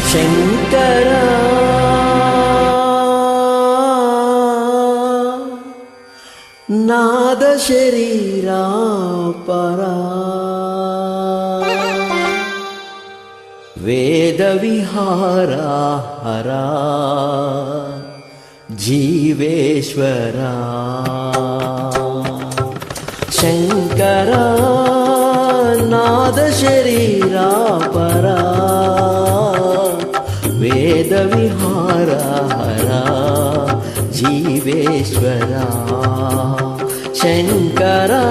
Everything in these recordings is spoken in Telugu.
శంకర నాద శరీరా పరా వేద విహారా హరా జీవేశ్వరా శంకర నాద శరీరా పరా వేద విహారా హరా జీవేశ్వరా శంకరా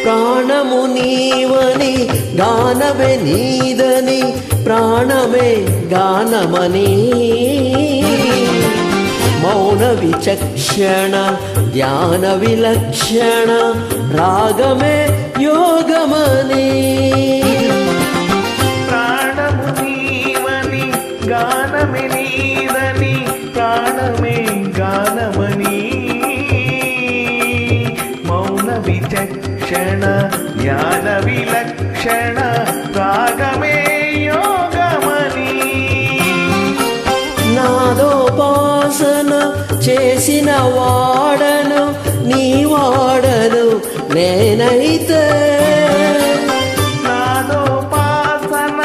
ప్రాణము నీవని గానమే నీదని ప్రాణమే గానమని మౌన విచక్షణ ధ్యాన విలక్షణ రాగమే యోగమని ప్రాణము నీవని గానమే నీదని ప్రాణమే గానమని మౌన విచక్షణ జ్ఞాన విలక్షణ రాగమే యోగమని నాదోపాసన చేసిన వాడను నీ వాడను నేనైతే నాదోపాసన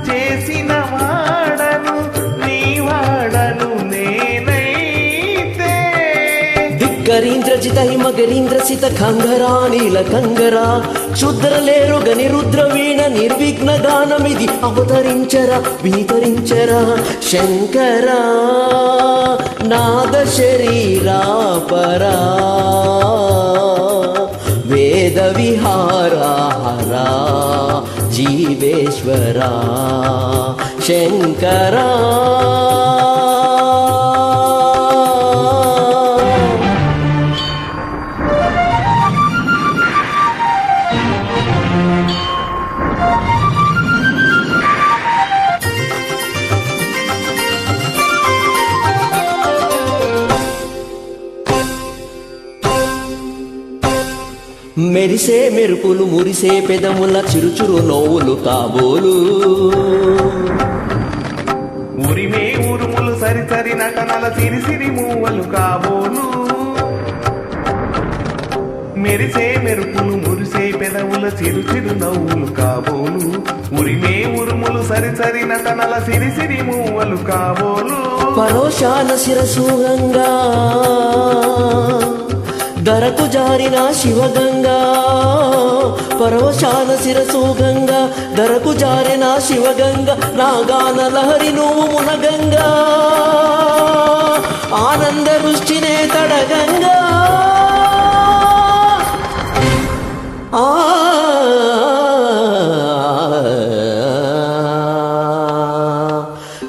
చేసిన వాడను నీ వాడను నేనైతే ధిక్కరీంద్రజిత హిమగరీంద్రసిత ఖంగరా నీల కంగరా క్షుద్రలేరు గని రుద్రవీణ నిర్విఘ్న గానమిది అవతరించరా వితరించరా శంకరా నాద శరీరా పరా వేద విహారా హరా జీవేశ్వరా శంకరా మెరిసే మెరుపులు మురిసే పెదముల చిరుచురు నోవులు కాబోలు ఉరిమే ఉరుములు సరిసరి నటనల సిరిసిరి మూవలు కాబోలు మెరిసే మెరుపులు మురిసే పెదవుల చిరు చిరు నవ్వులు కాబోలు ఉరిమే ఉరుములు సరిసరి నటనల సిరిసిరి మూవలు కాబోలు పరోశాన శిరసూగంగా ధరకు జారిన శివగంగా పరవశాన శిరసూగంగా ధరకు జారిన శివగంగా నాగాన లహరి నువ్వు మునగంగా ఆనంద వృష్టినే తడగంగా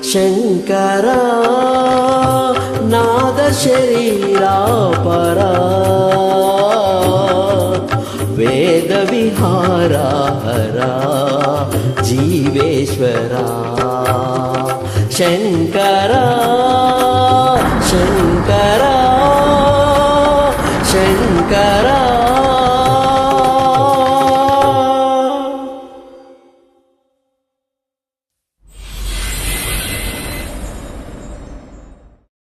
శంకరా నాద శరీరా పరా వేద విహారా హరా జీవేశ్వరా శంకరా